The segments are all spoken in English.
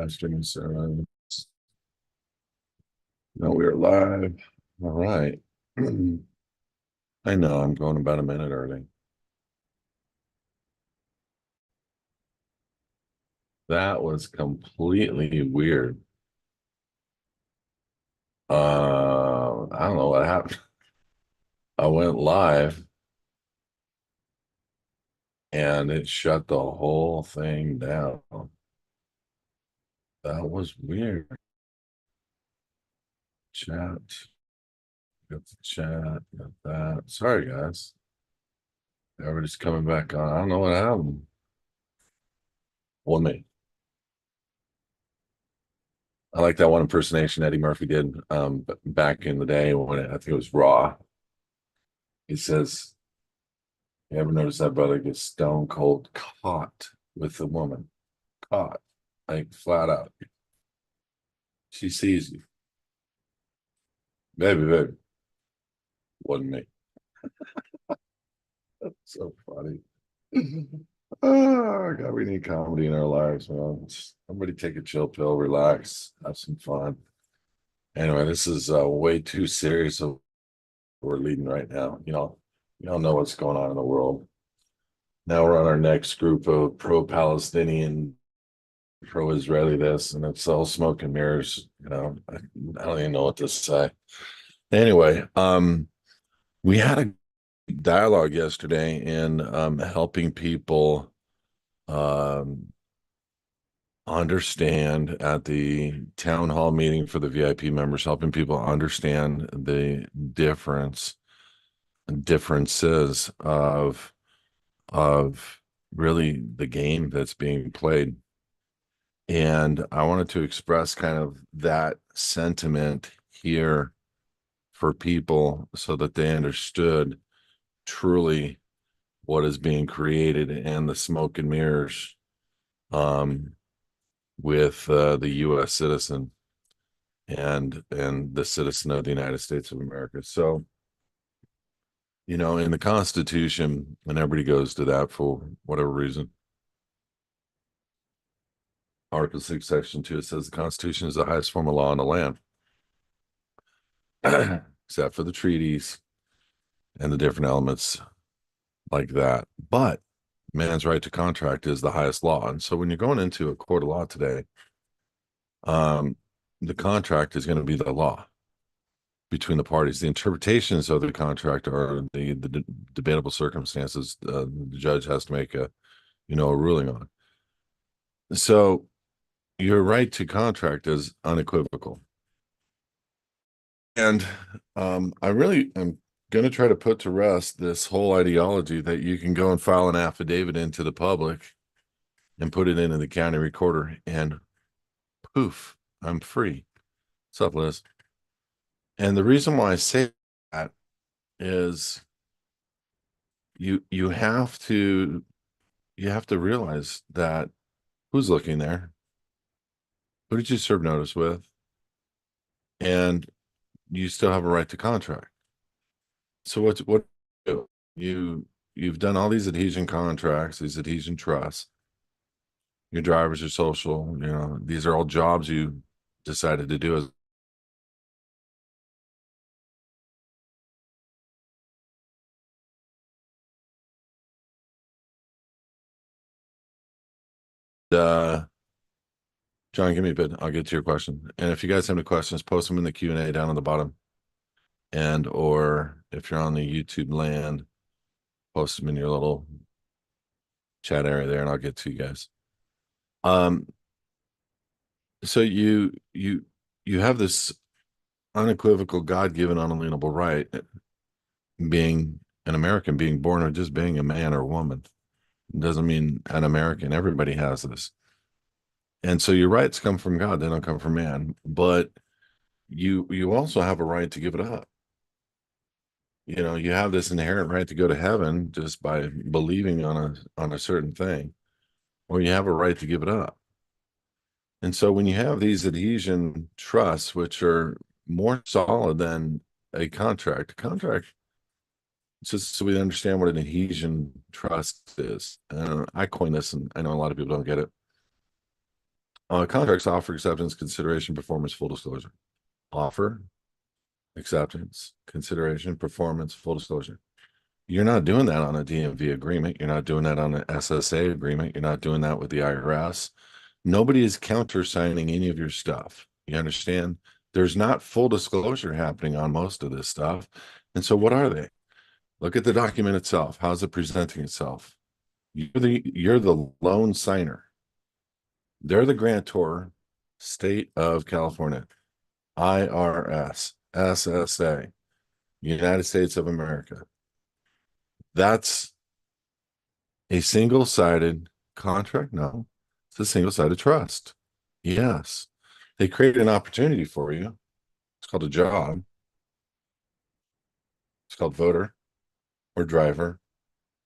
live streaming service. No, we are live. All right. I know I'm going about a minute early. That was completely weird. I don't know what happened. I went live and it shut the whole thing down. That was weird. Chat. Got the chat. Got that. Sorry, guys. Everybody's coming back on. I don't know what happened. One minute. I like that one impersonation Eddie Murphy did back in the day when I think it was Raw. He says, "You ever notice that brother gets stone cold caught with the woman? Caught, like flat out. She sees you, baby. Wasn't me." That's so funny. Oh God, we need comedy in our lives, man. Somebody take a chill pill, relax, have some fun. Anyway, this is way too serious of we're leading right now. You don't know what's going on in the world. Now we're on our next group of pro-Palestinian, pro-Israeli this, and it's all smoke and mirrors. I don't even know what to say. Anyway, we had a dialogue yesterday in helping people um, understand at the town hall meeting for the VIP members, helping people understand the differences of really the game that's being played. And I wanted to express kind of that sentiment here for people so that they understood truly what is being created and the smoke and mirrors um, with the U.S. citizen and the citizen of the United States of America. So, in the Constitution, and everybody goes to that for whatever reason. Article 6, Section 2, it says the Constitution is the highest form of law in the land, except for the treaties and the different elements like that. But man's right to contract is the highest law. And so when you're going into a court of law today, the contract is going to be the law between the parties. The interpretations of the contract are the debatable circumstances the judge has to make a ruling on. So your right to contract is unequivocal. And I really am going to try to put to rest this whole ideology that you can go and file an affidavit into the public and put it into the county recorder and poof, I'm free. What's up, Liz? And the reason why I say that is you have to realize that who's looking there? Who did you serve notice with? And you still have a right to contract. So what you've done all these adhesion contracts, these adhesion trusts. Your drivers are social, these are all jobs you decided to do as John, give me a bit. I'll get to your question. And if you guys have any questions, post them in the Q&A down on the bottom. And or if you're on the YouTube land, post them in your little chat area there, and I'll get to you guys. So you have this unequivocal God-given unalienable right, being an American, being born, or just being a man or woman. It doesn't mean an American. Everybody has this. And so your rights come from God, they don't come from man. But you also have a right to give it up. You have this inherent right to go to heaven just by believing on a certain thing, or you have a right to give it up. And so when you have these adhesion trusts, which are more solid than a contract, just so we understand what an adhesion trust is. I coined this, and I know a lot of people don't get it. Contracts: offer, acceptance, consideration, performance, full disclosure. Offer, acceptance, consideration, performance, full disclosure. You're not doing that on a DMV agreement. You're not doing that on an SSA agreement. You're not doing that with the IRS. Nobody is countersigning any of your stuff. You understand? There's not full disclosure happening on most of this stuff. And so what are they? Look at the document itself. How's it presenting itself? You're the lone signer. They're the grantor, state of California, IRS, SSA, United States of America. That's a single-sided contract? No, it's a single-sided trust. Yes. They create an opportunity for you. It's called a job. It's called voter or driver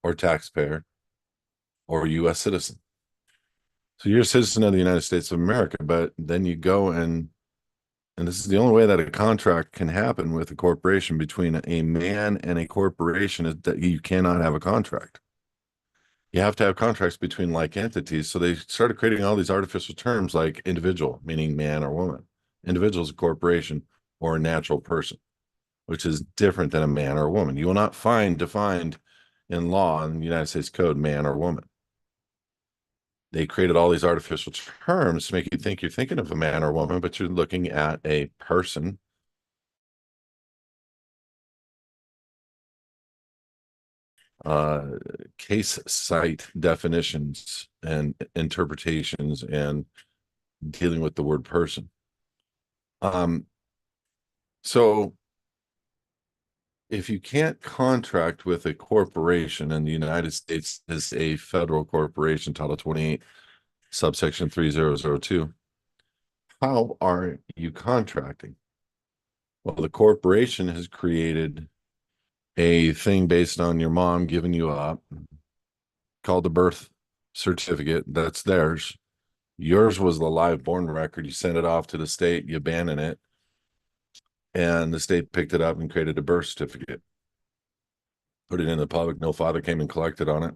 or taxpayer or U.S. citizen. So you're a citizen of the United States of America, but then you go and this is the only way that a contract can happen with a corporation between a man and a corporation is that you cannot have a contract. You have to have contracts between like entities. So they started creating all these artificial terms like individual, meaning man or woman. Individual is a corporation or a natural person, which is different than a man or a woman. You will not find defined in law in the United States Code man or woman. They created all these artificial terms to make you think you're thinking of a man or woman, but you're looking at a person. Case site definitions and interpretations and dealing with the word person. So if you can't contract with a corporation, and the United States is a federal corporation, Title 28, subsection 3002, how are you contracting? Well, the corporation has created a thing based on your mom giving you up called the birth certificate. That's theirs. Yours was the live born record. You sent it off to the state, you abandon it, and the state picked it up and created a birth certificate, put it in the public. No father came and collected on it.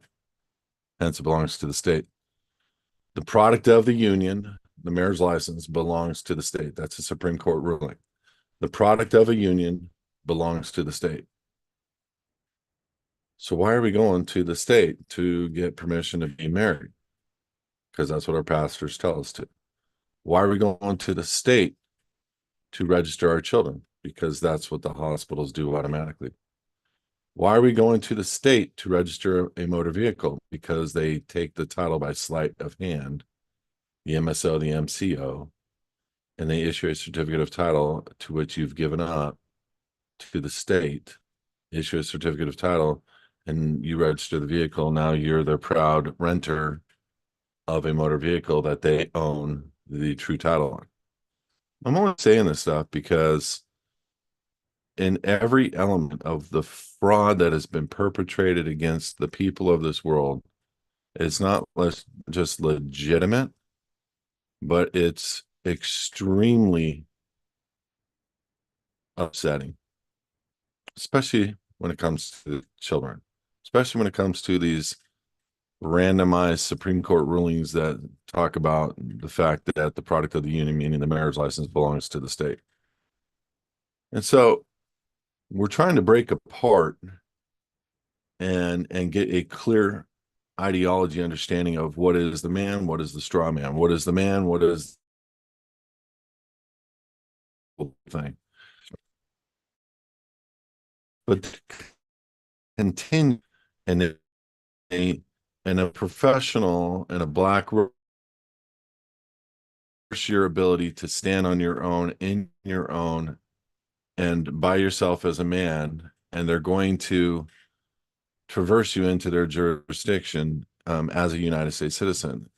Hence, it belongs to the state. The product of the union, the marriage license, belongs to the state. That's a Supreme Court ruling. The product of a union belongs to the state. So why are we going to the state to get permission to be married? Because that's what our pastors tell us to. Why are we going to the state to register our children? Because that's what the hospitals do automatically. Why are we going to the state to register a motor vehicle? Because they take the title by sleight of hand, the MSO, the MCO, and they issue a certificate of title to which you've given up to the state, issue a certificate of title, and you register the vehicle. Now you're the proud renter of a motor vehicle that they own the true title on. I'm only saying this stuff because in every element of the fraud that has been perpetrated against the people of this world, it's not just legitimate, but it's extremely upsetting, especially when it comes to children, especially when it comes to these randomized Supreme Court rulings that talk about the fact that the product of the union, meaning the marriage license, belongs to the state. And so we're trying to break apart and get a clear ideology understanding of what is the man, what is the straw man, what is the man, what is the thing. But continue and a professional and a black your ability to stand on your own, in your own, and by yourself as a man, and they're going to traverse you into their jurisdiction as a United States citizen.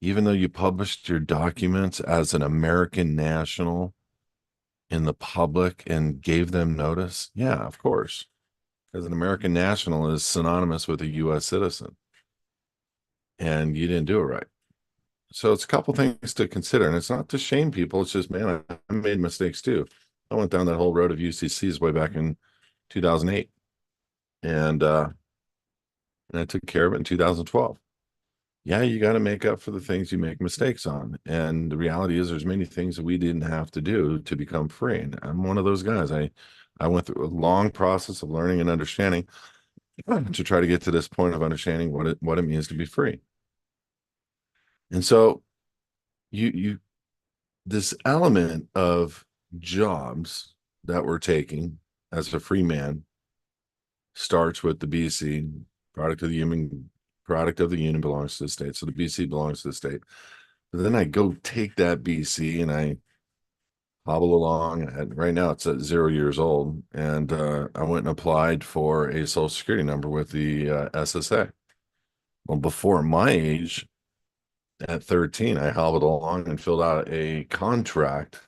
Even though you published your documents as an American national in the public and gave them notice, yeah, of course, because an American national is synonymous with a U.S. citizen, and you didn't do it right. So it's a couple things to consider, and it's not to shame people. It's just, man, I made mistakes too. I went down that whole road of UCCs way back in 2008, and I took care of it in 2012. yeah, you got to make up for the things you make mistakes on. And the reality is there's many things that we didn't have to do to become free. And I'm one of those guys. I went through a long process of learning and understanding to try to get to this point of understanding what it means to be free. And so you this element of jobs that we're taking as a free man starts with the BC product of the human product of the union belongs to the state. So the BC belongs to the state. But then I go take that BC and I hobble along. And right now it's at 0 years old. And I went and applied for a social security number with the SSA. Well, before my age, at 13, I hobbled along and filled out a contract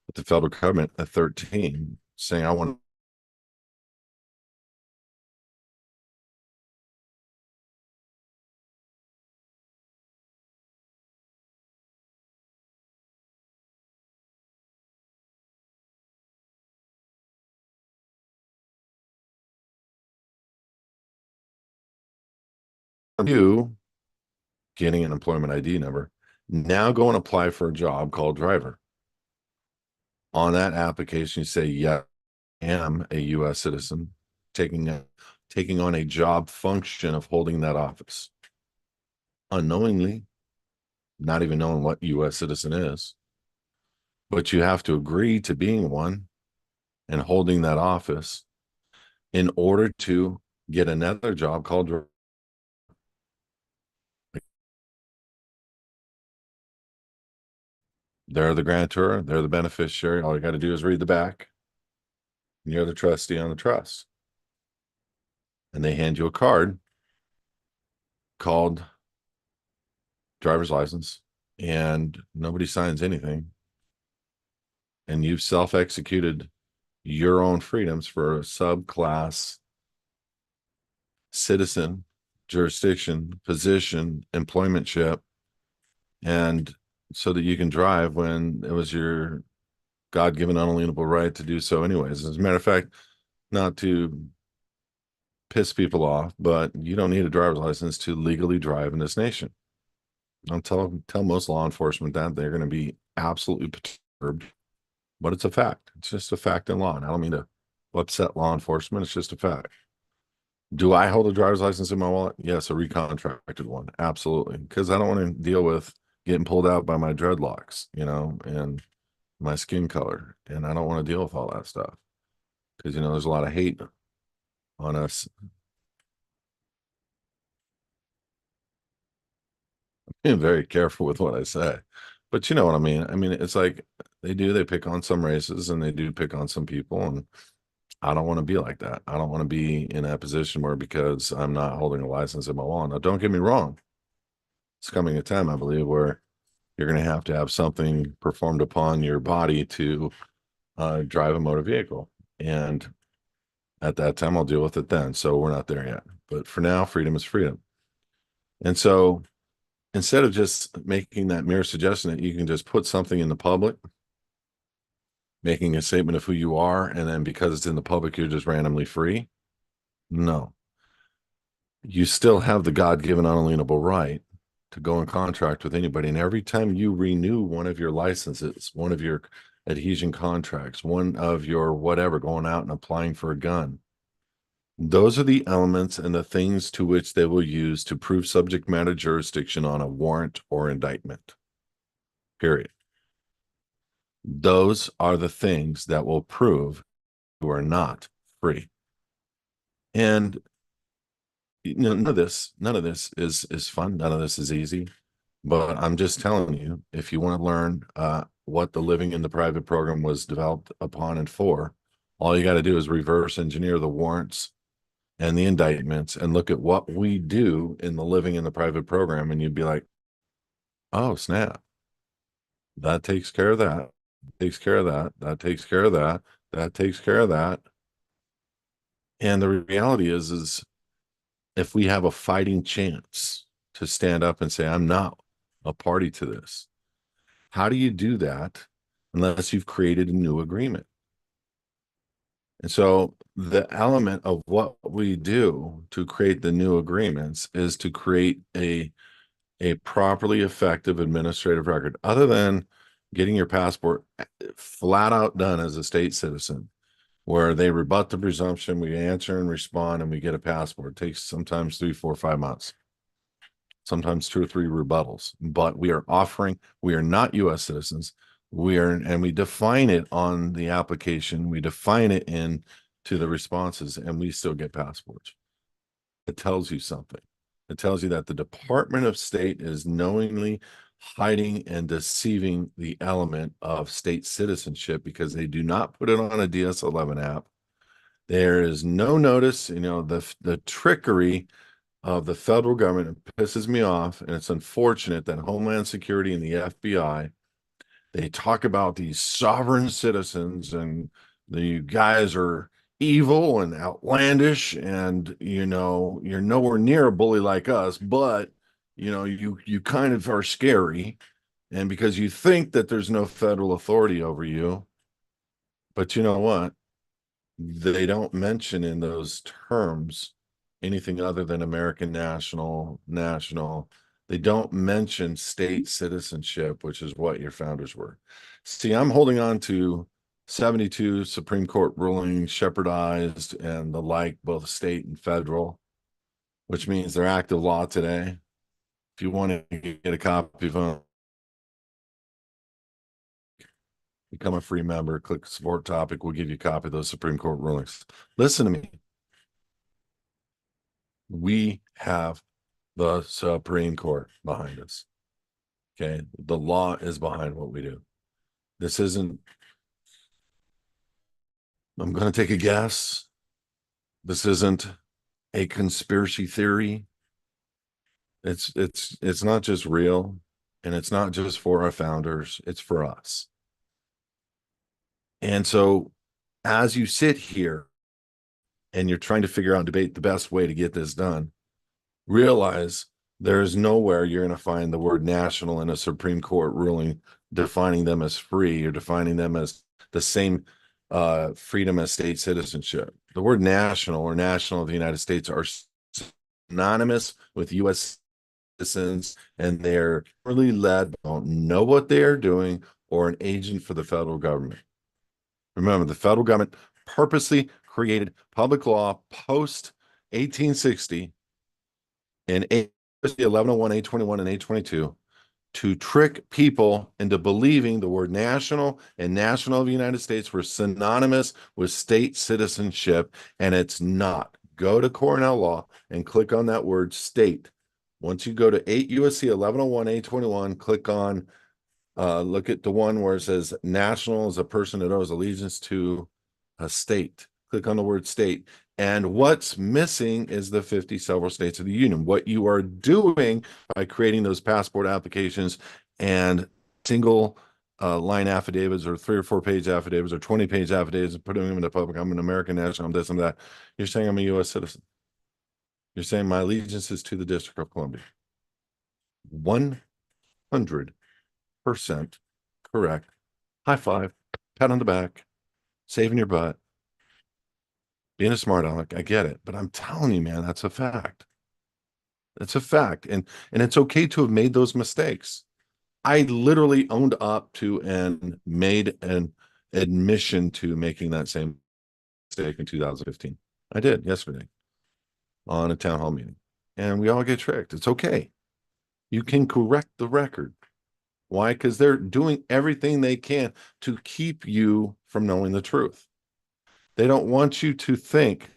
with the federal government at 13 saying I want you getting an employment ID number. Now go and apply for a job called driver. On that application, you say, yeah, I am a U.S. citizen, taking on a job function of holding that office. Unknowingly, not even knowing what U.S. citizen is, but you have to agree to being one and holding that office in order to get another job called they're the grantor, they're the beneficiary. All you got to do is read the back, and you're the trustee on the trust. And they hand you a card called driver's license, and nobody signs anything. And you've self-executed your own freedoms for a subclass citizen, jurisdiction, position, employmentship, and so that you can drive when it was your God-given unalienable right to do so anyways. As a matter of fact, not to piss people off, but you don't need a driver's license to legally drive in this nation. I'll tell most law enforcement that they're going to be absolutely perturbed, but it's a fact. It's just a fact in law. And I don't mean to upset law enforcement. It's just a fact. Do I hold a driver's license in my wallet? Yes, a recontracted one. Absolutely. Because I don't want to deal with getting pulled out by my dreadlocks, and my skin color. And I don't want to deal with all that stuff. Because, there's a lot of hate on us. Being very careful with what I say. But you know what I mean? I mean, it's like they pick on some races and they do pick on some people. And I don't want to be like that. I don't want to be in a position where because I'm not holding a license in my wallet. Now, don't get me wrong. It's coming a time, I believe, where you're going to have something performed upon your body to drive a motor vehicle. And at that time, I'll deal with it then. So we're not there yet. But for now, freedom is freedom. And so instead of just making that mere suggestion that you can just put something in the public, making a statement of who you are, and then because it's in the public, you're just randomly free. No, you still have the God-given unalienable right to go in contract with anybody. And every time you renew one of your licenses, one of your adhesion contracts, one of your whatever, going out and applying for a gun, those are the elements and the things to which they will use to prove subject matter jurisdiction on a warrant or indictment. Period. Those are the things that will prove you are not free. And none of this is fun. None of this is easy. But I'm just telling you, if you want to learn what the living in the private program was developed upon and for, all you got to do is reverse engineer the warrants and the indictments and look at what we do in the living in the private program, and you'd be like, oh, snap. That takes care of that. Takes care of that. That takes care of that. That takes care of that. And the reality is if we have a fighting chance to stand up and say, I'm not a party to this, how do you do that unless you've created a new agreement? And so the element of what we do to create the new agreements is to create a a properly effective administrative record, other than getting your passport flat out done as a state citizen, where they rebut the presumption, we answer and respond, and we get a passport. It takes sometimes 3, 4, 5 months, sometimes 2 or 3 rebuttals. But we are not U.S. citizens. And we define it on the application. We define it to the responses, and we still get passports. It tells you something. It tells you that the Department of State is knowingly hiding and deceiving the element of state citizenship, because they do not put it on a DS-11 app. There is no notice. The trickery of the federal government pisses me off, and it's unfortunate that Homeland Security and the FBI, they talk about these sovereign citizens, and the guys are evil and outlandish, and you're nowhere near a bully like us, but you kind of are scary, and because you think that there's no federal authority over you. But you know what? They don't mention in those terms anything other than American national. They don't mention state citizenship, which is what your founders were. See, I'm holding on to 72 Supreme Court rulings, shepherdized and the like, both state and federal, which means they're active law today. If you want to get a copy of them, become a free member, click support topic. We'll give you a copy of those Supreme Court rulings. Listen to me. We have the Supreme Court behind us. Okay. The law is behind what we do. This isn't, I'm going to take a guess. This isn't a conspiracy theory. It's not just real, and it's not just for our founders, it's for us. And so as you sit here and you're trying to figure out and debate the best way to get this done, realize there's nowhere you're going to find the word national in a Supreme Court ruling defining them as free or defining them as the same freedom as state citizenship. The word national or national of the United States are synonymous with U.S. citizens, and they're really led, don't know what they're doing, or an agent for the federal government. Remember, the federal government purposely created public law post 1860 in 1101, 821, and 822 to trick people into believing the word national and national of the United States were synonymous with state citizenship, and it's not. Go to Cornell Law and click on that word state. Once you go to 8 U.S.C. 1101, 821, click on, look at the one where it says national is a person that owes allegiance to a state. Click on the word state. And what's missing is the 50 several states of the union. What you are doing by creating those passport applications and single line affidavits, or 3 or 4 page affidavits, or 20-page affidavits, and putting them in the public, I'm an American national, I'm this and that. You're saying I'm a U.S. citizen. You're saying my allegiance is to the District of Columbia. 100% correct. High five, pat on the back, saving your butt, being a smart aleck. I get it, but I'm telling you, man, that's a fact. That's a fact. And it's okay to have made those mistakes. I literally owned up to and made an admission to making that same mistake in 2015. I did yesterday on a town hall meeting. And we all get tricked. It's okay. You can correct the record. Why? Because they're doing everything they can to keep you from knowing the truth. They don't want you to think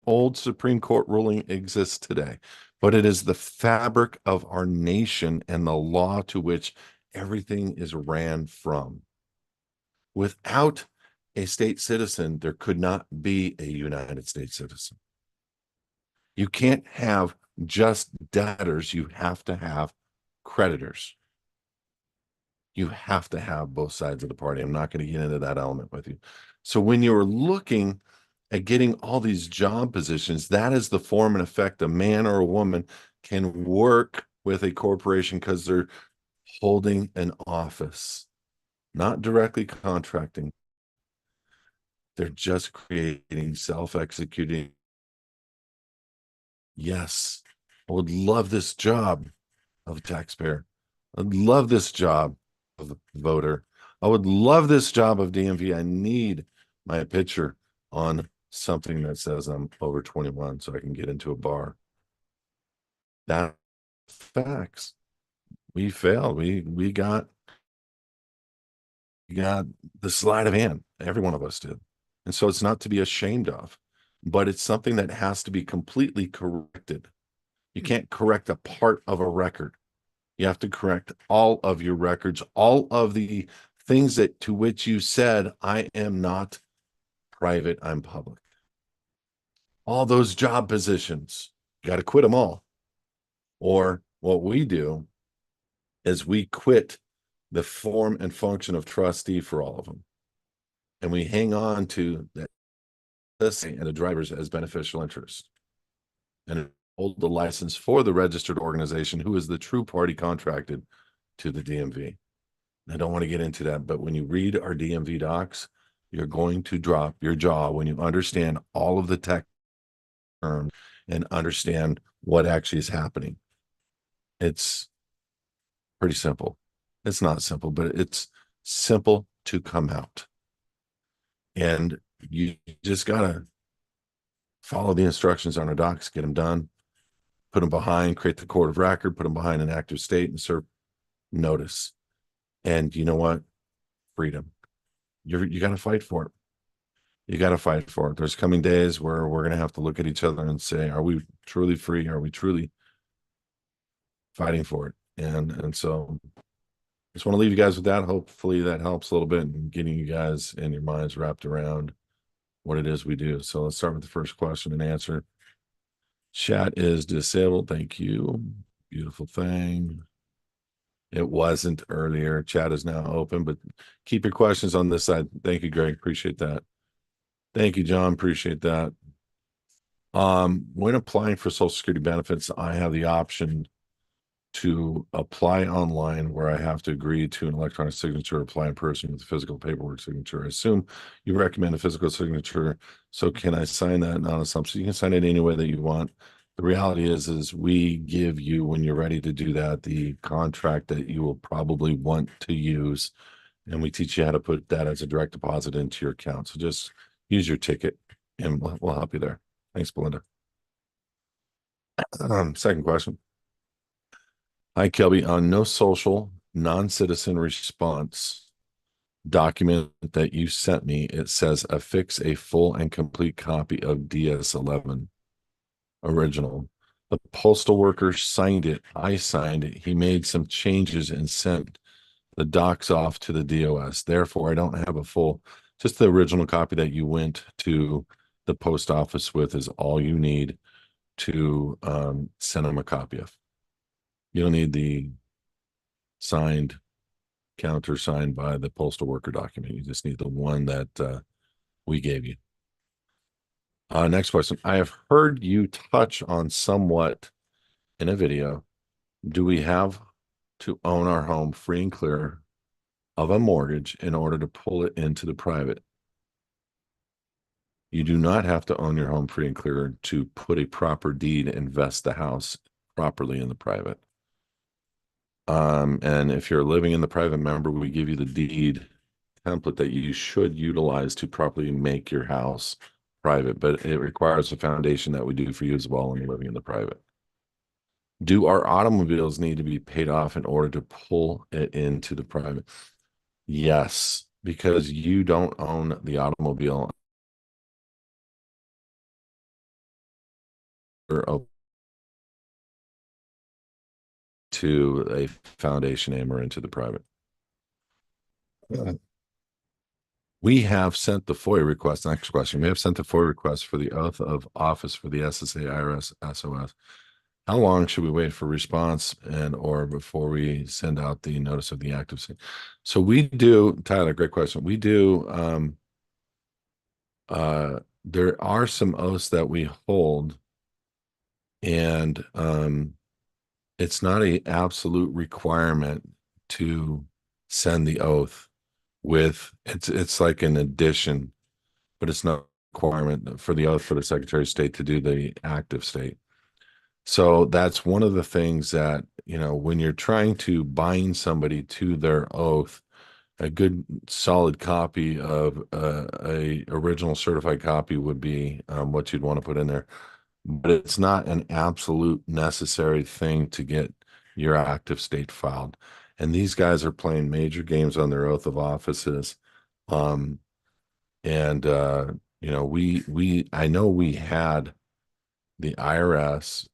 old Supreme Court ruling exists today, but it is the fabric of our nation and the law to which everything is ran from. Without a state citizen, there could not be a United States citizen. You can't have just debtors. You have to have creditors. You have to have both sides of the party. I'm not going to get into that element with you. So when you're looking at getting all these job positions, that is the form and effect a man or a woman can work with a corporation, because they're holding an office, not directly contracting. They're just creating self-executing. Yes, I would love this job. of the taxpayer. I'd love this job of the voter. I would love this job of DMV. I need my picture on something that says I'm over 21 so I can get into a bar. That's facts. We failed. We got the sleight of hand. Every one of us did. And so it's not to be ashamed of, but it's something that has to be completely corrected. You can't correct a part of a record. You have to correct all of your records, all of the things that to which you said, I am not private, I'm public. All those job positions, you got to quit them all. Or what we do is we quit the form and function of trustee for all of them. And we hang on to that and the drivers as beneficial interest and hold the license for the registered organization who is the true party contracted to the DMV. I don't want to get into that, but when you read our DMV docs, you're going to drop your jaw when you understand all of the tech terms and understand what actually is happening. It's pretty simple. It's not simple, but it's simple to come out. And you just got to follow the instructions on our docs, get them done, put them behind, create the court of record, put them behind an active state and serve notice. And you know what? Freedom. You got to fight for it. You got to fight for it. There's coming days where we're going to have to look at each other and say, are we truly free? Are we truly fighting for it? And so I just want to leave you guys with that. Hopefully that helps a little bit in getting you guys and your minds wrapped around what it is we do. So let's start with the first question and answer. Chat is disabled. Thank you. Beautiful thing. It wasn't earlier. Chat is now open, but keep your questions on this side. Thank you, Greg. Appreciate that. Thank you, John. Appreciate that. When applying for Social Security benefits, I have the option to apply online where I have to agree to an electronic signature, apply in person with a physical paperwork signature. I assume you recommend a physical signature. So can I sign that non-assumption? You can sign it any way that you want. The reality is we give you, when you're ready to do that, the contract that you will probably want to use. And we teach you how to put that as a direct deposit into your account. So just use your ticket and we'll help you there. Thanks, Belinda. Second question. Hi, Kelby. On no social non-citizen response document that you sent me, it says affix a full and complete copy of DS-11 original. The postal worker signed it. I signed it. He made some changes and sent the docs off to the DOS. Therefore, I don't have a full, just the original copy that you went to the post office with is all you need to send them a copy of. You don't need the signed countersigned by the postal worker document. You just need the one that we gave you. Next question. I have heard you touch on somewhat in a video. Do we have to own our home free and clear of a mortgage in order to pull it into the private? You do not have to own your home free and clear to put a proper deed and vest the house properly in the private. And if you're living in the private member, we give you the deed template that you should utilize to properly make your house private, but it requires a foundation that we do for you as well when you're living in the private. Do our automobiles need to be paid off in order to pull it into the private? Yes, because you don't own the automobile to a foundation name or into the private. We have sent the FOIA request. Next question. We have sent the FOIA request for the oath of office for the SSA IRS SOS. How long should we wait for response and or before we send out the notice of the active state? So we do, Tyler, great question. We do, there are some oaths that we hold, and it's not an absolute requirement to send the oath with it's like an addition, but it's not a requirement for the oath for the Secretary of State to do the active state. So that's one of the things that, when you're trying to bind somebody to their oath, a good solid copy of a original certified copy would be what you'd want to put in there. But it's not an absolute necessary thing to get your active state filed. And these guys are playing major games on their oath of offices. Um, and I know we had the IRS,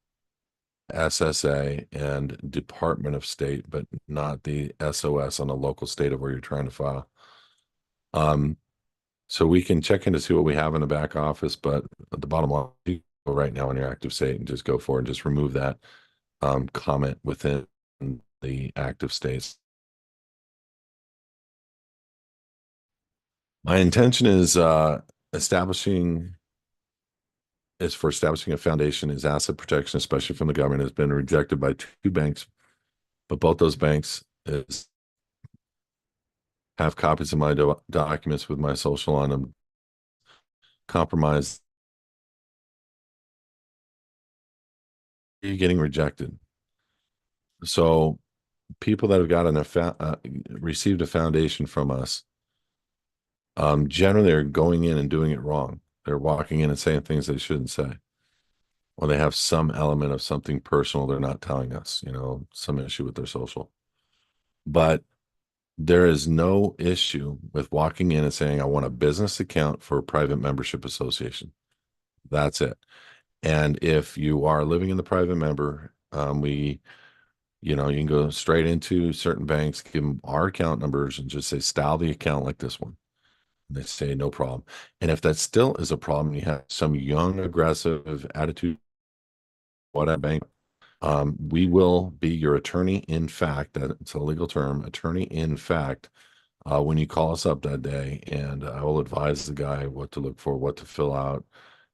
SSA, and Department of State, but not the SOS on a local state of where you're trying to file. Um, so we can check in to see what we have in the back office, but at the bottom line, you go right now on your active state and just go for it and just remove that comment within the active states. My intention establishing for establishing a foundation is asset protection, especially from the government, has been rejected by two banks, but both those banks have copies of my documents with my social on them. Compromised, you're getting rejected. So people that have gotten received a foundation from us, generally are going in and doing it wrong. They're walking in and saying things they shouldn't say, or they have some element of something personal they're not telling us, some issue with their social. But there is no issue with walking in and saying, I want a business account for a private membership association. That's it. And if you are living in the private member, you can go straight into certain banks, give them our account numbers and just say, style the account like this one. And they say, no problem. And if that still is a problem, you have some young, aggressive attitude, whatever bank, we will be your attorney in fact. That's a legal term, attorney in fact, when you call us up that day. And I will advise the guy what to look for, what to fill out,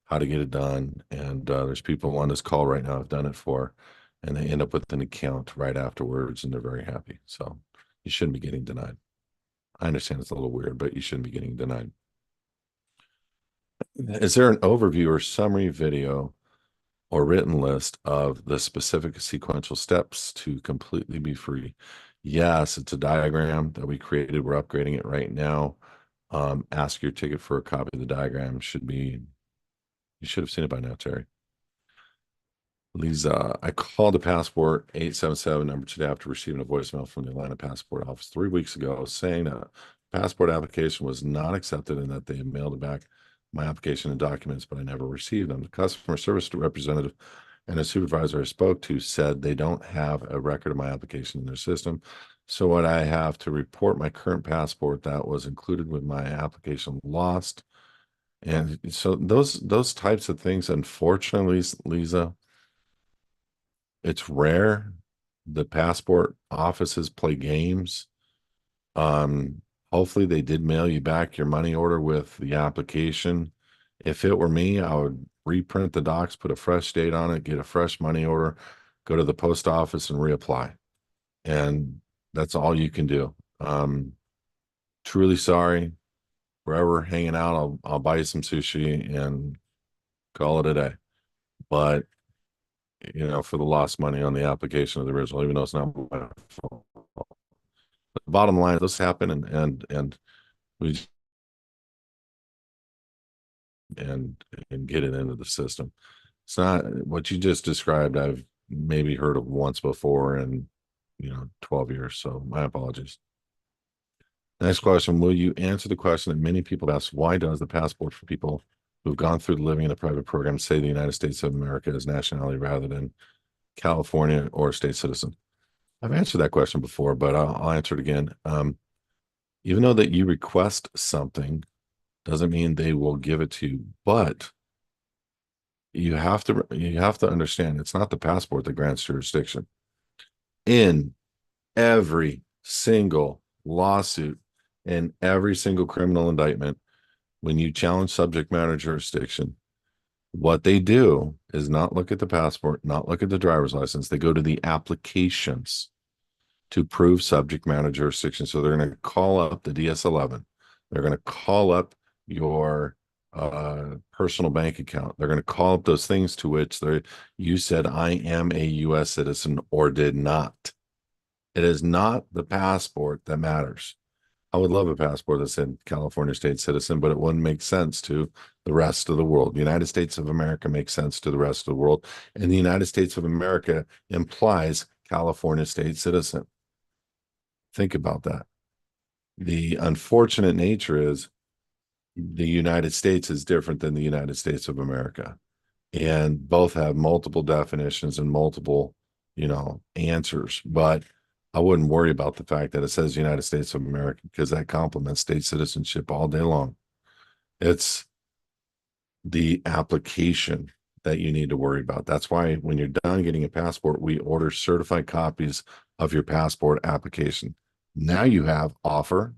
how to get it done. And there's people on this call right now I've done it for, and they end up with an account right afterwards, and they're very happy. So you shouldn't be getting denied. I understand it's a little weird, but you shouldn't be getting denied. Is there an overview or summary video or written list of the specific sequential steps to completely be free? Yes, it's a diagram that we created. We're upgrading it right now. Ask your ticket for a copy of the diagram. You should have seen it by now, Terry. Lisa, I called the passport 877 number today after receiving a voicemail from the Atlanta passport office 3 weeks ago saying that passport application was not accepted and that they had mailed back my application and documents, but I never received them. The customer service representative and a supervisor I spoke to said they don't have a record of my application in their system. So what I have to report my current passport that was included with my application lost. And so those types of things, unfortunately, Lisa, it's rare. The passport offices play games. Um, Hopefully they did mail you back your money order with the application. If it were me, I would reprint the docs, put a fresh date on it, get a fresh money order, go to the post office and reapply. And that's all you can do. Truly sorry. Wherever hanging out, I'll buy you some sushi and call it a day. But for the lost money on the application of the original, even though it's not my fault. But the bottom line, this happened, and we and get it into the system. It's not what you just described. I've maybe heard of once before in 12 years. So my apologies. Next question: will you answer the question that many people ask? Why does the passport for people who've gone through the living in a private program say the United States of America as nationality rather than California or a state citizen? I've answered that question before, but I'll answer it again. Even though that you request something doesn't mean they will give it to you, but you have to understand it's not the passport that grants jurisdiction. In every single lawsuit and every single criminal indictment, when you challenge subject matter jurisdiction, what they do is not look at the passport, not look at the driver's license. They go to the applications to prove subject matter jurisdiction. So they're going to call up the DS-11. They're going to call up your personal bank account. They're going to call up those things to which you said, I am a US citizen or did not. It is not the passport that matters. I would love a passport that said California state citizen, but it wouldn't make sense to the rest of the world. The United States of America makes sense to the rest of the world. And the United States of America implies California state citizen. Think about that. The unfortunate nature is the United States is different than the United States of America. And both have multiple definitions and multiple, answers. But I wouldn't worry about the fact that it says United States of America because that complements state citizenship all day long. It's the application that you need to worry about. That's why when you're done getting a passport, we order certified copies of your passport application. Now you have offer,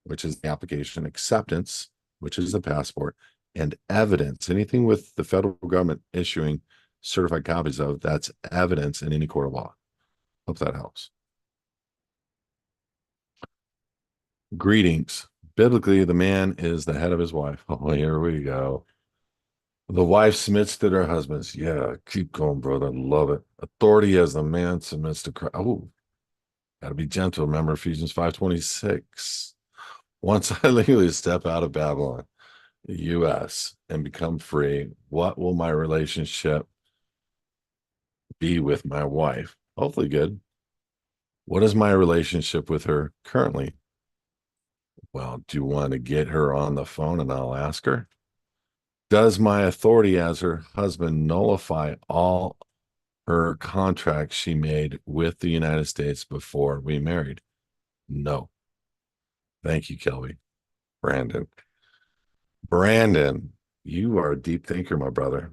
which is the application, acceptance, which is the passport, and evidence. Anything with the federal government issuing certified copies of, that's evidence in any court of law. Hope that helps. Greetings. Biblically, the man is the head of his wife. Oh, here we go. The wife submits to their husbands. Yeah, keep going, brother. Love it. Authority as the man submits to Christ. Oh, gotta be gentle. Remember Ephesians 5:26. Once I legally step out of Babylon, the US, and become free, what will my relationship be with my wife? Hopefully good. What is my relationship with her currently? Well, do you want to get her on the phone and I'll ask her? Does my authority as her husband nullify all her contracts she made with the United States before we married? No. Thank you, Kelby. Brandon. Brandon, you are a deep thinker, my brother.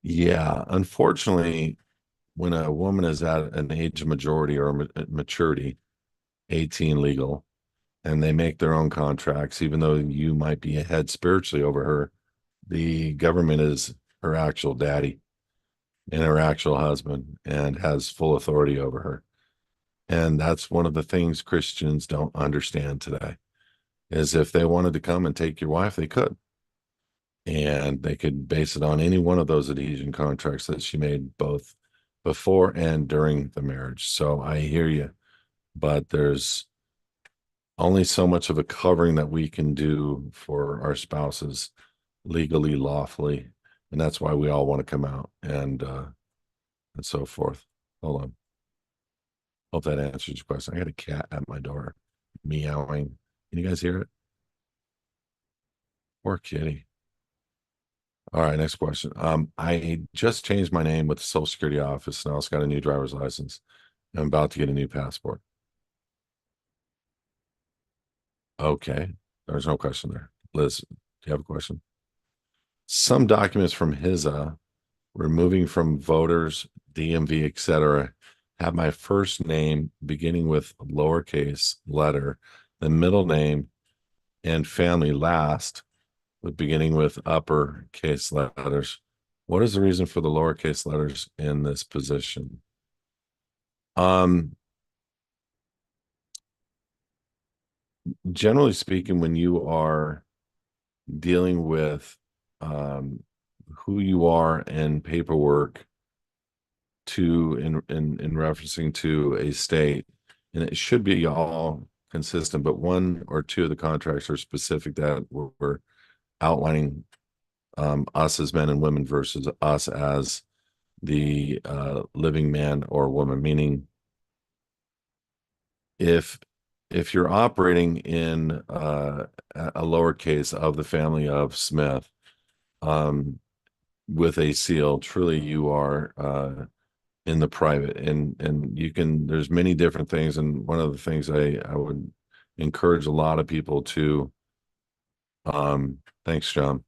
Yeah, unfortunately, when a woman is at an age of majority or maturity, 18 legal, and they make their own contracts, even though you might be ahead spiritually over her, the government is her actual daddy and her actual husband and has full authority over her. And that's one of the things Christians don't understand today is if they wanted to come and take your wife, they could. And they could base it on any one of those adhesion contracts that she made both before and during the marriage. So I hear you, but there's only so much of a covering that we can do for our spouses legally, lawfully. And that's why we all want to come out and so forth. Hold on. Hope that answers your question. I got a cat at my door meowing. Can you guys hear it? Poor kitty. All right, next question. I just changed my name with the Social Security office and I also got a new driver's license. I'm about to get a new passport. Okay. There's no question there. Liz, do you have a question? Some documents from HISA, removing from voters, DMV, etc., have my first name beginning with lowercase letter, the middle name and family last, with beginning with uppercase letters. What is the reason for the lowercase letters in this position? Um, Generally speaking, when you are dealing with um, who you are and paperwork to in referencing to a state, and it should be all consistent, but one or two of the contracts are specific that we're outlining us as men and women versus us as the living man or woman, meaning if you're operating in a lowercase of the family of Smith um, with a seal, truly you are in the private, and you can. There's many different things, and one of the things I would encourage a lot of people to. Thanks, John.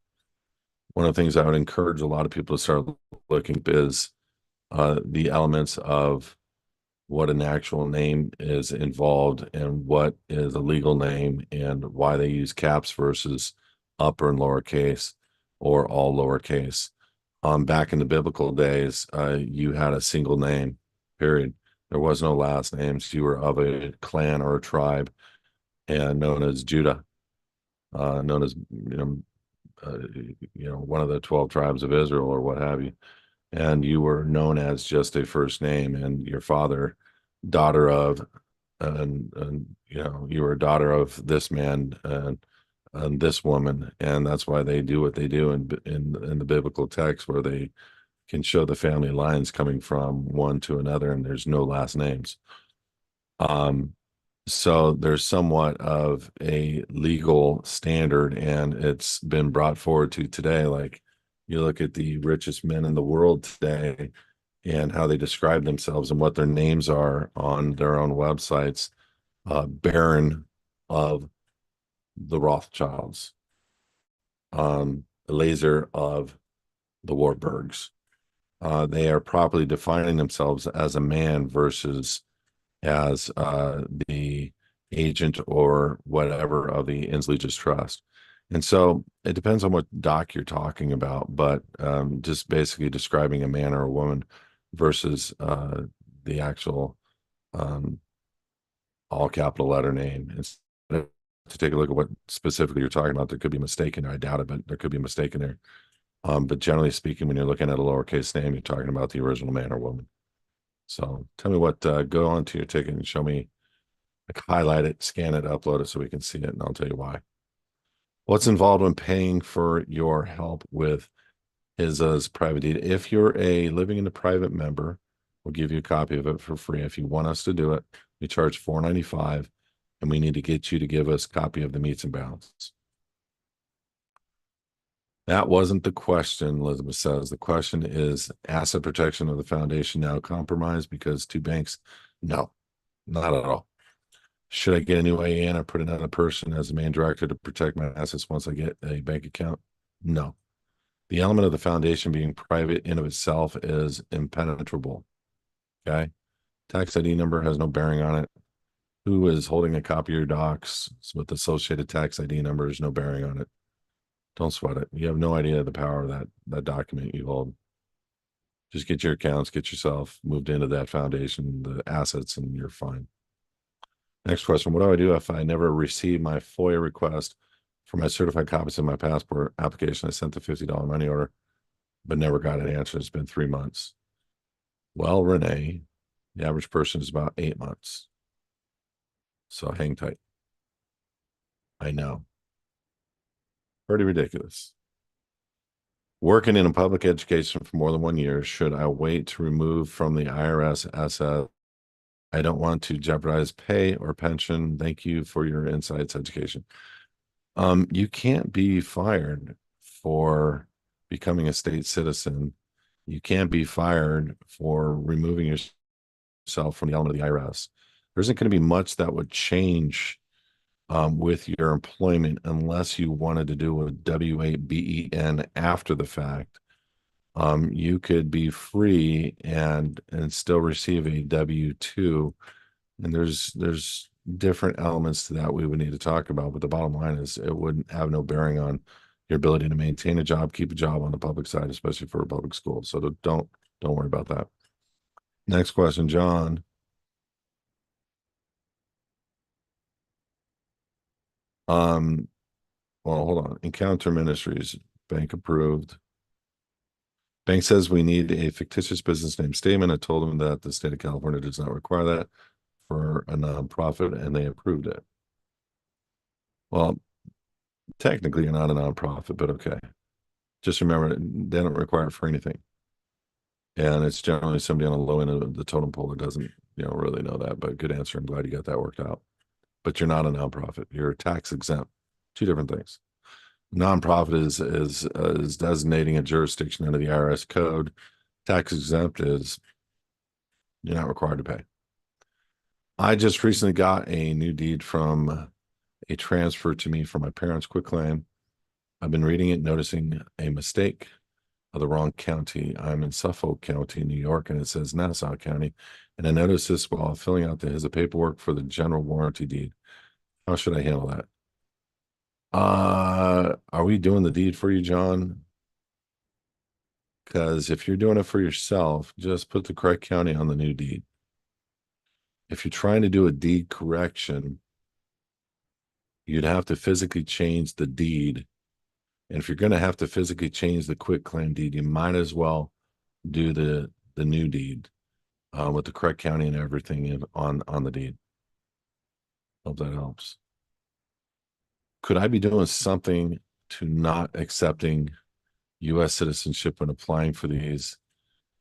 One of the things I would encourage a lot of people to start looking is the elements of what an actual name is involved and what is a legal name and why they use caps versus upper and lowercase or all lowercase. Back in the biblical days, you had a single name, period. There was no last names. You were of a clan or a tribe and known as Judah. known as one of the 12 tribes of Israel or what have you, and you were known as just a first name, and your father, daughter of, and you were a daughter of this man and this woman, and that's why they do what they do in the biblical text, where they can show the family lines coming from one to another, and there's no last names. Um, so there's somewhat of a legal standard, and it's been brought forward to today. Like you look at the richest men in the world today and how they describe themselves and what their names are on their own websites. Baron of the Rothschilds, Laser of the Warburgs. They are properly defining themselves as a man versus as the agent or whatever of the Insleege's Trust. And so it depends on what doc you're talking about, but just basically describing a man or a woman versus the actual um, all capital letter name. It's to take a look at what specifically you're talking about. There could be a mistake in there. I doubt it, but there could be a mistake in there. But generally speaking, when you're looking at a lowercase name, you're talking about the original man or woman. So tell me what, go on to your ticket and show me, like, highlight it, scan it, upload it so we can see it, and I'll tell you why. What's involved when paying for your help with HISA's private deed? If you're a living in a private member, we'll give you a copy of it for free. If you want us to do it, we charge $4.95, and we need to get you to give us a copy of the meets and bounds. That wasn't the question, Elizabeth says. The question is asset protection of the foundation now compromised because two banks? No, not at all. Should I get a new AN or put another person as the main director to protect my assets once I get a bank account? No. The element of the foundation being private in of itself is impenetrable. Okay. Tax ID number has no bearing on it. Who is holding a copy of your docs with associated tax ID numbers? No bearing on it. Don't sweat it. You have no idea the power of that document you hold. Just get your accounts, get yourself moved into that foundation, the assets, and you're fine. Next question. What do I do if I never receive my FOIA request for my certified copies of my passport application? I sent the $50 money order, but never got an answer. It's been 3 months. Well, Renee, the average person is about 8 months. So hang tight. I know. Pretty ridiculous. Working in a public education for more than 1 year, should I wait to remove from the IRS asset? I don't want to jeopardize pay or pension. Thank you for your insights, education. You can't be fired for becoming a state citizen. You can't be fired for removing yourself from the element of the IRS. There isn't going to be much that would change with your employment unless you wanted to do a W-8-BEN after the fact. You could be free and still receive a W-2, and there's different elements to that we would need to talk about. But the bottom line is it wouldn't have no bearing on your ability to maintain a job, keep a job on the public side, especially for a public school. So don't worry about that. Next question, John. Um, well, hold on. Encounter Ministries, bank approved. Bank says we need a fictitious business name statement. I told them that the state of California does not require that for a nonprofit, and they approved it. Well, technically, you're not a nonprofit, but okay. Just remember, they don't require it for anything. And it's generally somebody on the low end of the totem pole that doesn't, really know that. But good answer. I'm glad you got that worked out. But you're not a nonprofit. You're tax exempt. Two different things. Nonprofit is designating a jurisdiction under the IRS code. Tax exempt is you're not required to pay. I just recently got a new deed from a transfer to me from my parents' quitclaim. I've been reading it, noticing a mistake of the wrong county. I'm in Suffolk County, New York, and it says Nassau County. And I noticed this while filling out the paperwork for the general warranty deed. How should I handle that? Are we doing the deed for you, John? Because if you're doing it for yourself, just put the correct county on the new deed. If you're trying to do a deed correction, you'd have to physically change the deed. And if you're going to have to physically change the quitclaim deed, you might as well do the new deed with the correct county and everything on the deed. Hope that helps. Could I be doing something to not accepting U.S. citizenship when applying for these?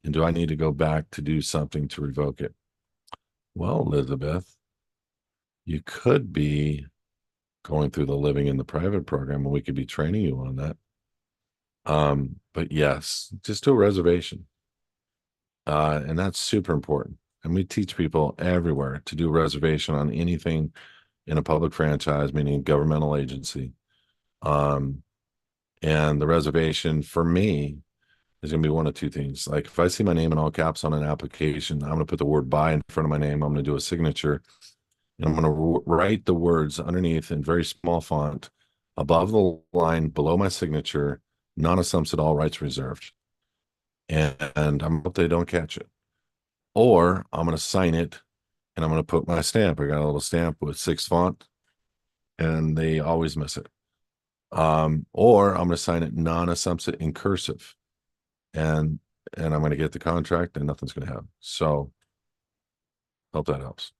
And do I need to go back to do something to revoke it? Well, Elizabeth, you could be going through the living in the private program, and we could be training you on that. But yes, just do a reservation. And that's super important. And we teach people everywhere to do a reservation on anything in a public franchise, meaning a governmental agency. Um, and the reservation for me is going to be one of two things. Like if I see my name in all caps on an application, I'm going to put the word by in front of my name. I'm going to do a signature, and I'm going to write the words underneath in very small font above the line below my signature, non-assumpts at all rights reserved. And I'm hope they don't catch it. Or I'm going to sign it and I'm going to put my stamp. I got a little stamp with 6 font and they always miss it. Or I'm going to sign it non-assumpsit in cursive and I'm going to get the contract and nothing's going to happen. So hope that helps.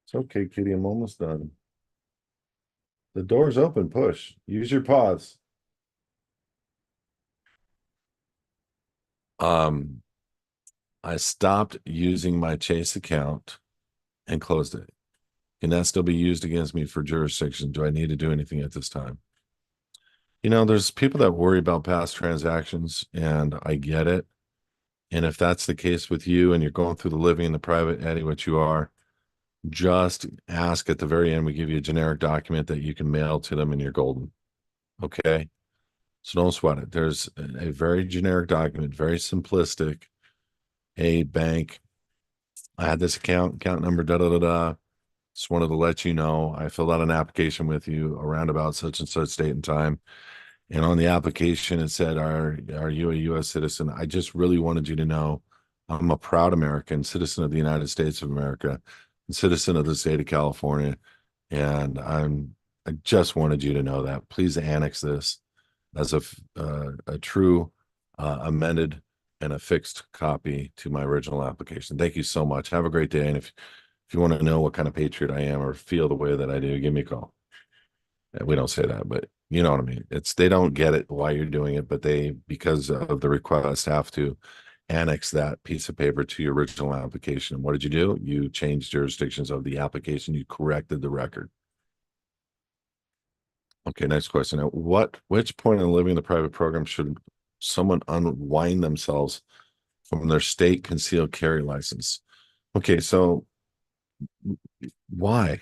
It's okay, Kitty. I'm almost done. The door's open. Push. Use your paws. I stopped using my Chase account and closed it. Can that still be used against me for jurisdiction? Do I need to do anything at this time? There's people that worry about past transactions, and I get it. And if that's the case with you and you're going through the living in the private, Eddie, which you are, just ask at the very end. We give you a generic document that you can mail to them and you're golden. Okay. So don't sweat it. There's a very generic document, very simplistic. Hey, bank, I had this account number, da da da da. Just wanted to let you know I filled out an application with you around about such and such date and time. And on the application, it said, are you a U.S. citizen? I just really wanted you to know I'm a proud American, citizen of the United States of America, and citizen of the state of California. And I just wanted you to know that. Please annex this as a true amended and a fixed copy to my original application. Thank you so much. Have a great day. And if you want to know what kind of patriot I am or feel the way that I do, give me a call. We don't say that, but you know what I mean. It's they don't get it why you're doing it, but they, because of the request, have to annex that piece of paper to your original application. What did you do? You changed jurisdictions of the application. You corrected the record. Okay, next question. At which point in living the private program should someone unwind themselves from their state concealed carry license? Okay, so why?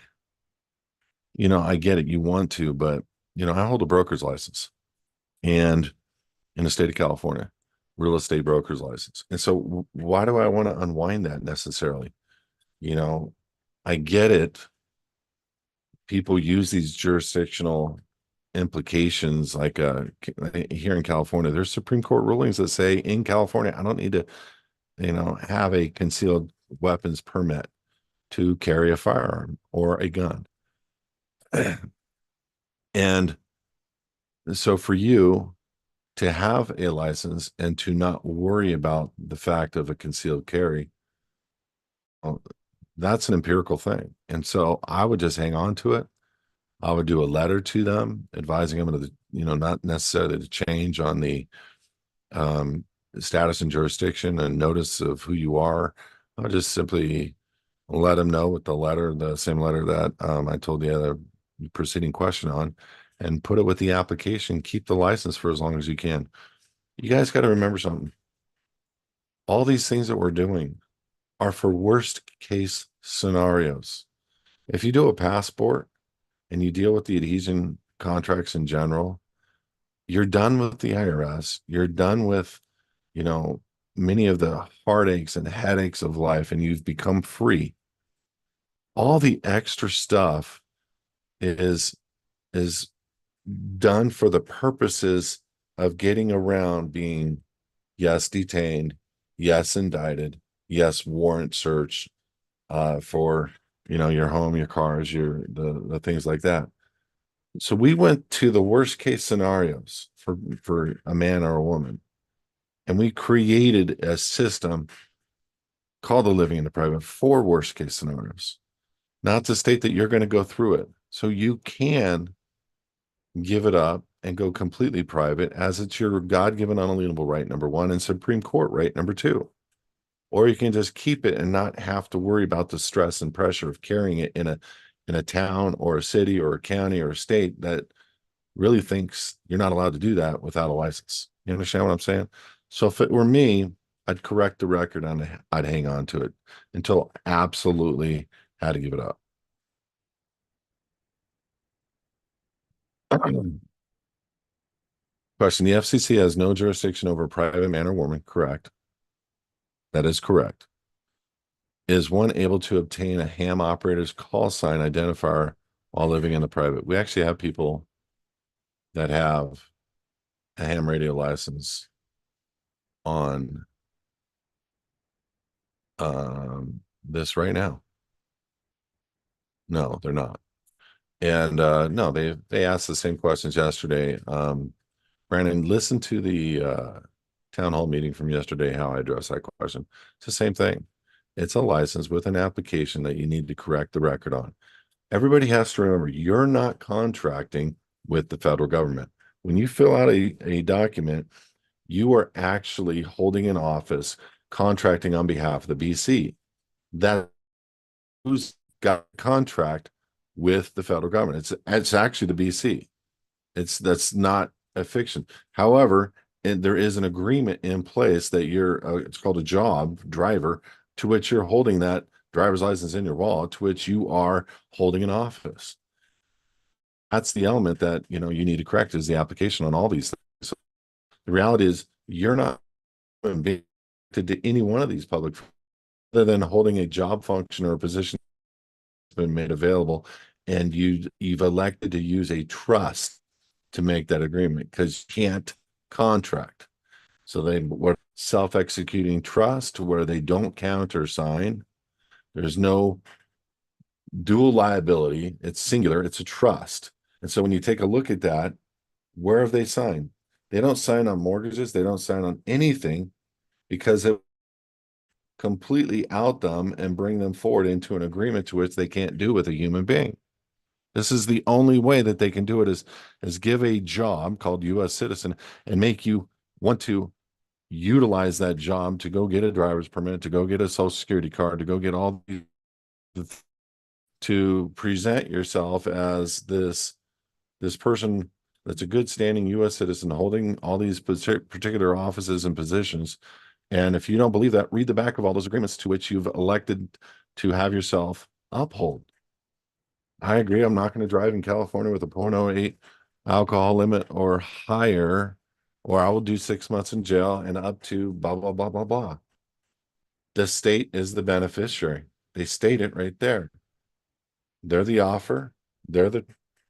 I get it. You want to, but I hold a broker's license and in the state of California, real estate broker's license. And so why do I want to unwind that necessarily? You know, I get it. People use these jurisdictional implications like here in California, there's Supreme Court rulings that say in California, I don't need to, have a concealed weapons permit to carry a firearm or a gun. And so for you to have a license and to not worry about the fact of a concealed carry, well, that's an empirical thing. And so I would just hang on to it. I would do a letter to them advising them of the, not necessarily the change on the status and jurisdiction and notice of who you are. I would just simply let them know with the same letter that I told the other preceding question on, and put it with the application. Keep the license for as long as you can. You guys got to remember something. All these things that we're doing are for worst case scenarios. If you do a passport and you deal with the adhesion contracts in general, you're done with the IRS. You're done with, many of the heartaches and headaches of life, and you've become free. All the extra stuff is done for the purposes of getting around being, yes, detained, yes, indicted, yes, warrant search for your home, your cars, the things like that. So we went to the worst case scenarios for a man or a woman, and we created a system called the living in the private for worst case scenarios. Not to state that you're going to go through it. So you can give it up and go completely private as it's your God-given unalienable right, number one, and Supreme Court right, number two. Or you can just keep it and not have to worry about the stress and pressure of carrying it in a town or a city or a county or a state that really thinks you're not allowed to do that without a license. You understand what I'm saying? So if it were me, I'd correct the record and I'd hang on to it until absolutely had to give it up. Question: the FCC has no jurisdiction over a private man or woman. Correct. That is correct. Is one able to obtain a ham operator's call sign identifier while living in the private? We actually have people that have a ham radio license on this right now. No, they're not. And no, they asked the same questions yesterday. Brandon, listen to the town hall meeting from yesterday, how I addressed that question. It's the same thing. It's a license with an application that you need to correct the record on. Everybody has to remember you're not contracting with the federal government. When you fill out a document, you are actually holding an office contracting on behalf of the BC. That who's got a contract with the federal government. It's actually the BC. That's not a fiction. However, and there is an agreement in place that it's called a job driver, to which you're holding that driver's license in your wallet, to which you are holding an office. That's the element that you need to correct, is the application on all these things. So the reality is you're not being to any one of these public, other than holding a job function or a position that's been made available, and you've elected to use a trust to make that agreement because you can't contract. So what self-executing trust where they don't countersign. There's no dual liability. It's singular. It's a trust. And so when you take a look at that, where have they signed? They don't sign on mortgages. They don't sign on anything because it completely out them and bring them forward into an agreement to which they can't do with a human being. This is the only way that they can do it, is give a job called U.S. citizen and make you want to utilize that job to go get a driver's permit, to go get a social security card, to go get all to present yourself as this person that's a good standing U.S. citizen holding all these particular offices and positions. And if you don't believe that, read the back of all those agreements to which you've elected to have yourself uphold. I agree. I'm not going to drive in California with a 0.08 alcohol limit or higher, or I will do 6 months in jail and up to blah, blah, blah, blah, blah. The state is the beneficiary. They state it right there. They're the offer. They're the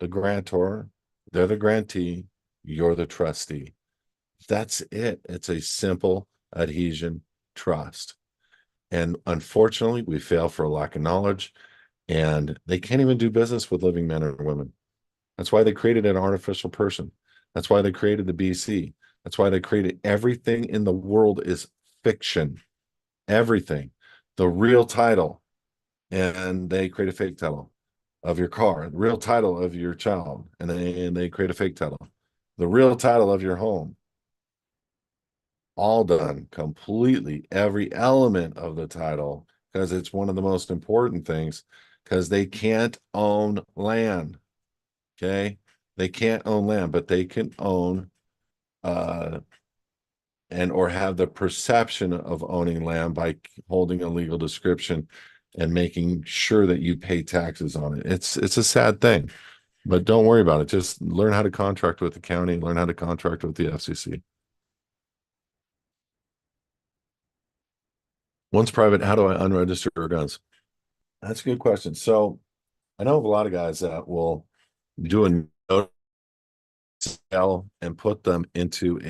grantor. They're the grantee. You're the trustee. That's it. It's a simple adhesion trust. And unfortunately, we fail for a lack of knowledge, and they can't even do business with living men or women. That's why they created an artificial person. That's why they created the BC. That's why they created everything in the world is fiction. Everything. The real title, and they create a fake title of your car, the real title of your child, and they create a fake title. The real title of your home. All done completely, every element of the title, because it's one of the most important things, because they can't own land. Okay. They can't own land, but they can own and or have the perception of owning land by holding a legal description and making sure that you pay taxes on it. It's a sad thing, but don't worry about it. Just learn how to contract with the county, learn how to contract with the FCC. Once private, how do I unregister guns? That's a good question. So I know of a lot of guys that will do a notice sale and put them into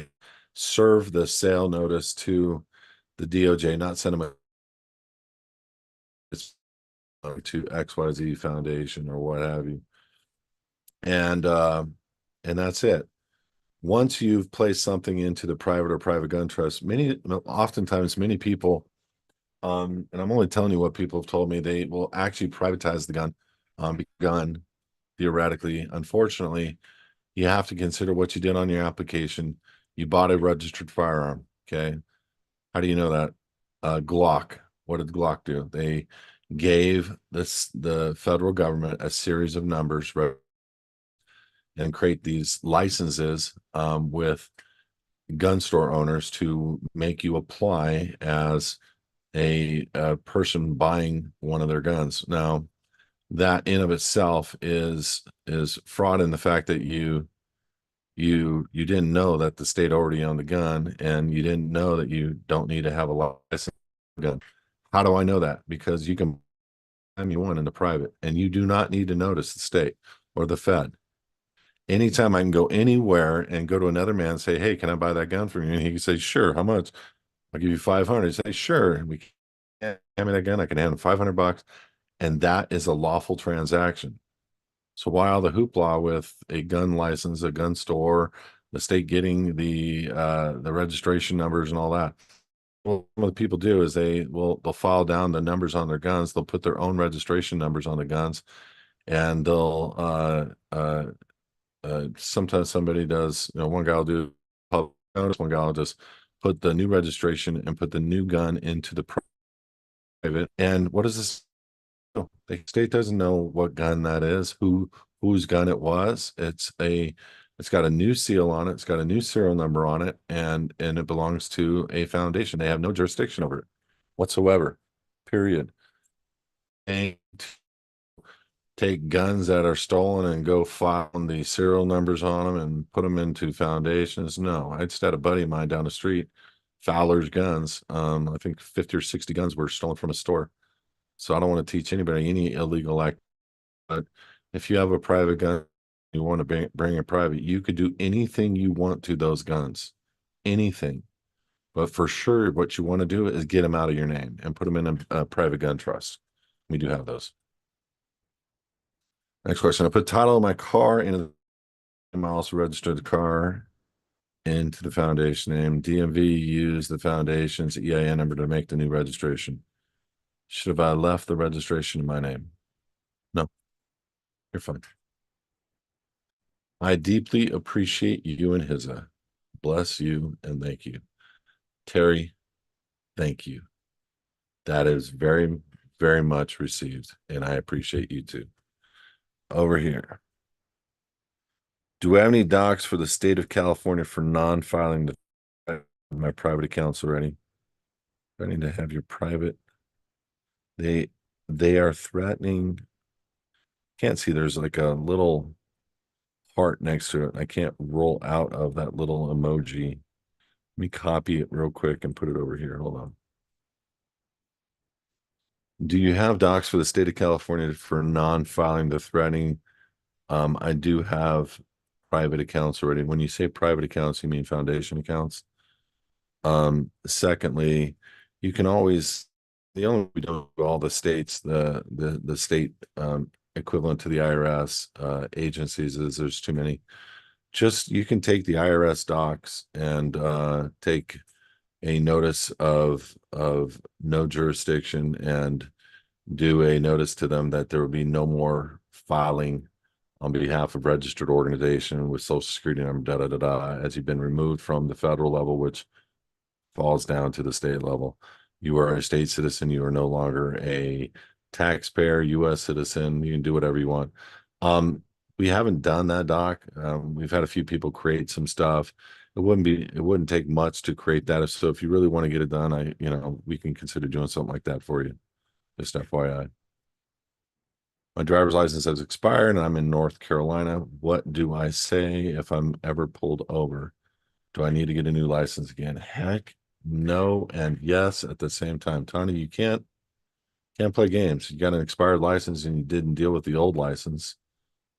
serve the sale notice to the DOJ, not send them to XYZ Foundation or what have you. And that's it. Once you've placed something into the private or private gun trust, oftentimes many people, and I'm only telling you what people have told me, they will actually privatize the gun theoretically. Unfortunately, you have to consider what you did on your application. You bought a registered firearm. Okay. How do you know that? Glock. What did Glock do? They gave the federal government a series of numbers and create these licenses with gun store owners to make you apply as a person buying one of their guns. Now, that in of itself is fraud in the fact that you didn't know that the state already owned the gun, and you didn't know that you don't need to have a license gun. How do I know that? Because you can buy me one in the private, and you do not need to notice the state or the Fed. Anytime I can go anywhere and go to another man and say, "Hey, can I buy that gun from you?" And he can say, "Sure, how much?" I'll give you 500. Say, "Sure." And we can hand me that gun. I can hand him $500, and that is a lawful transaction. So why all the hoopla with a gun license, a gun store, the state getting the registration numbers and all that? Well, what people do is they'll file down the numbers on their guns. They'll put their own registration numbers on the guns, and they'll sometimes somebody does. One guy will do public notice. One guy will just put the new registration and put the new gun into the private. And what does this? The state doesn't know what gun that is, whose gun it was. It's got a new seal on it. It's got a new serial number on it, and it belongs to a foundation. They have no jurisdiction over it whatsoever. Period. They take guns that are stolen and go find the serial numbers on them and put them into foundations. No, I just had a buddy of mine down the street, Fowler's Guns. I think 50 or 60 guns were stolen from a store. So I don't want to teach anybody any illegal act. But if you have a private gun, you want to bring a private, you could do anything you want to those guns, anything. But for sure, what you want to do is get them out of your name and put them in a private gun trust. We do have those. Next question. I put title of my car into the miles registered the car into the foundation name. DMV used the foundation's EIN number to make the new registration. Should have I left the registration in my name? No, you're fine. I deeply appreciate you and HISA. Bless you and thank you. Terry, thank you. That is very, very much received, and I appreciate you too. Over here. Do I have any docs for the state of California for non-filing my private accounts already? I need to have your private. They are threatening. Can't see, there's like a little heart next to it. I can't roll out of that little emoji. Let me copy it real quick and put it over here. Hold on. Do you have docs for the state of California for non-filing the threatening? I do have private accounts already. When you say private accounts, you mean foundation accounts. Secondly, you can always, the only we don't do all the states, the state equivalent to the IRS agencies is there's too many. Just you can take the IRS docs and take a notice of no jurisdiction and do a notice to them that there will be no more filing on behalf of registered organization with social security number, as you've been removed from the federal level, which falls down to the state level. You are a state citizen. You are no longer a taxpayer, U.S. citizen. You can do whatever you want. We haven't done that, Doc. We've had a few people create some stuff. It wouldn't take much to create that. So if you really want to get it done, we can consider doing something like that for you. Just FYI. My driver's license has expired and I'm in North Carolina. What do I say if I'm ever pulled over? Do I need to get a new license again? Heck no and yes at the same time. Tony, you can't play games. You got an expired license and you didn't deal with the old license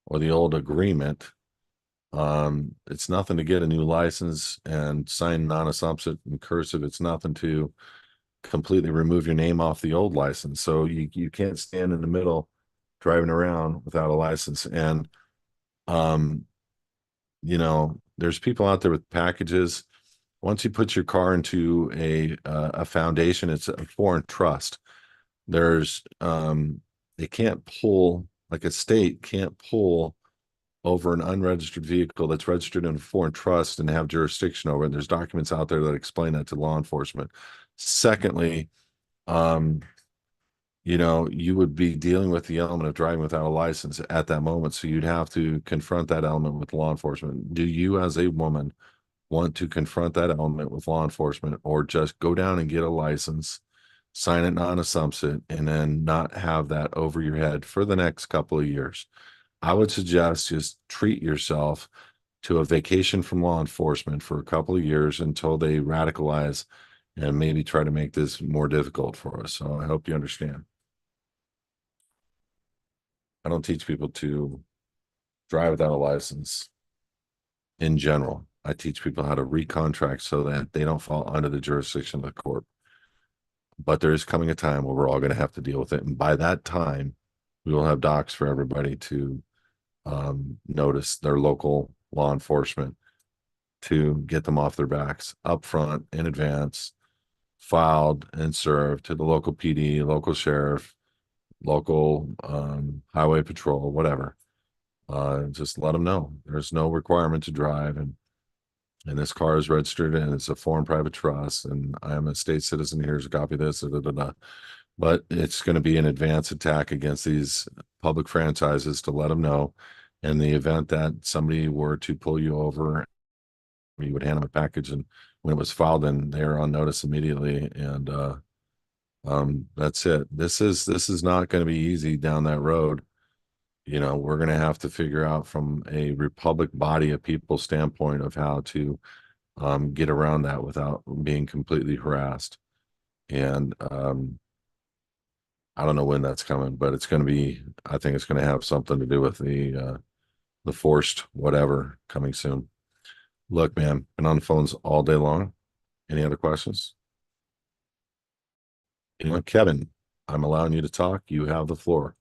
or the old agreement. It's nothing to get a new license and sign non-assumptive and cursive. It's nothing to completely remove your name off the old license. So you can't stand in the middle driving around without a license. And um, there's people out there with packages. Once you put your car into a foundation, it's a foreign trust. There's they can't pull, like a state can't pull over an unregistered vehicle that's registered in a foreign trust and have jurisdiction over it. There's documents out there that explain that to law enforcement. Secondly, um, you would be dealing with the element of driving without a license at that moment. So you'd have to confront that element with law enforcement. Do you, as a woman, want to confront that element with law enforcement, or just go down and get a license, sign it non-assumption, and then not have that over your head for the next couple of years? I would suggest just treat yourself to a vacation from law enforcement for a couple of years until they radicalize and maybe try to make this more difficult for us. So I hope you understand. I don't teach people to drive without a license in general. I teach people how to recontract so that they don't fall under the jurisdiction of the court. But there is coming a time where we're all going to have to deal with it. And by that time, we will have docs for everybody to notice their local law enforcement to get them off their backs up front in advance, filed and served to the local PD, local sheriff, local highway patrol, whatever. Just let them know there's no requirement to drive, and this car is registered and it's a foreign private trust, and I am a state citizen. Here's a copy of this. Da, da, da, da. But it's going to be an advance attack against these public franchises to let them know. In the event that somebody were to pull you over, you would hand them a package, and when it was filed, then they're on notice immediately. And that's it. This is not going to be easy down that road. We're going to have to figure out from a republic body of people standpoint of how to get around that without being completely harassed. And I don't know when that's coming, but it's going to be, I think it's going to have something to do with the forced whatever coming soon. Look, man, been on the phones all day long. Any other questions? Kevin, I'm allowing you to talk. You have the floor.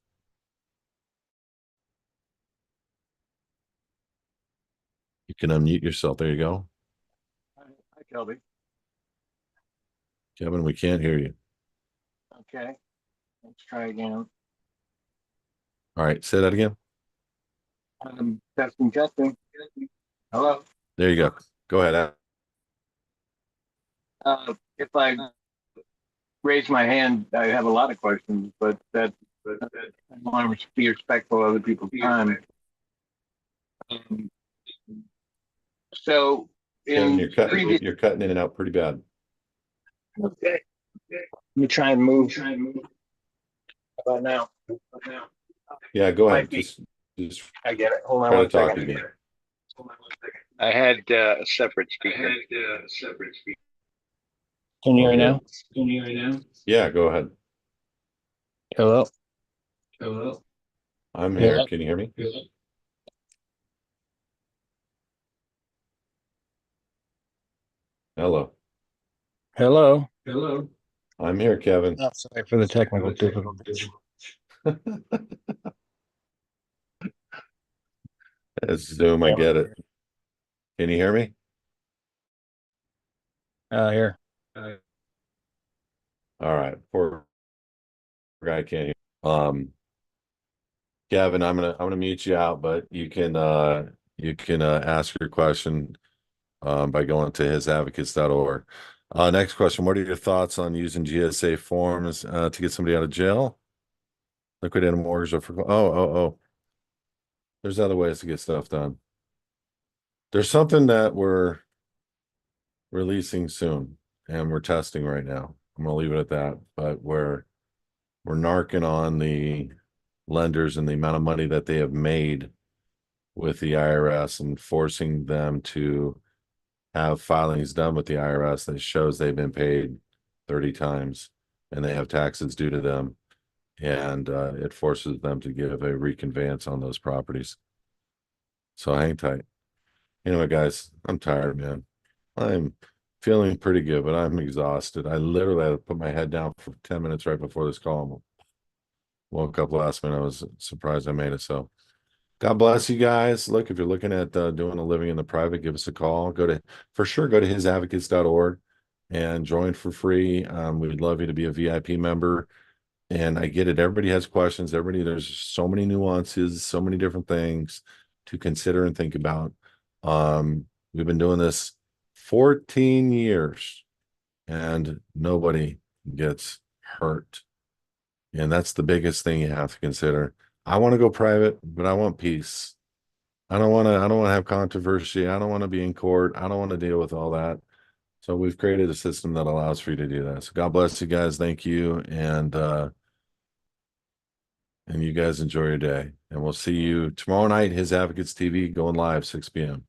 You can unmute yourself. There you go. Hi, Kelby. Kevin, we can't hear you. Okay, let's try again. All right, say that again. Testing. Hello. There you go. Go ahead. If I raise my hand, I have a lot of questions, but I want to be respectful of other people's time. So Kevin, you're cutting in and out pretty bad. Okay. Let me try and move. How about now? Yeah, go ahead. Just I get it. Hold on try to one talk second. again. I had a separate speaker. Can you hear now? Yeah, go ahead. Hello. I'm here. Yeah. Can you hear me? Hello. I'm here, Kevin. Oh, sorry for the technical difficulties. It's Zoom. I get it. Can you hear me? Here. All right. Poor guy can't hear. Kevin, I'm gonna mute you out, but you can ask your question by going to HISAdvocates.org. Next question. What are your thoughts on using GSA forms to get somebody out of jail? Liquidate a mortgage or oh. There's other ways to get stuff done. There's something that we're releasing soon and we're testing right now. I'm gonna leave it at that, but we're narking on the lenders and the amount of money that they have made with the IRS and forcing them to have filings done with the IRS that shows they've been paid 30 times and they have taxes due to them. And it forces them to give a reconveyance on those properties. So hang tight. Anyway, guys, I'm tired, man. I'm Feeling pretty good, but I'm exhausted. I literally had to put my head down for 10 minutes right before this call. Woke up last minute. I was surprised I made it. So God bless you guys. Look, if you're looking at doing a living in the private, give us a call. For sure, go to hisadvocates.org and join for free. We'd love you to be a VIP member. And I get it. Everybody has questions. There's so many nuances, so many different things to consider and think about. We've been doing this 14 years and nobody gets hurt. And that's the biggest thing you have to consider. I want to go private, but I want peace. I don't want to have controversy. I don't want to be in court. I don't want to deal with all that. So we've created a system that allows for you to do that. So God bless you guys. Thank you. And you guys enjoy your day. And we'll see you tomorrow night, His Advocates TV, going live 6 p.m.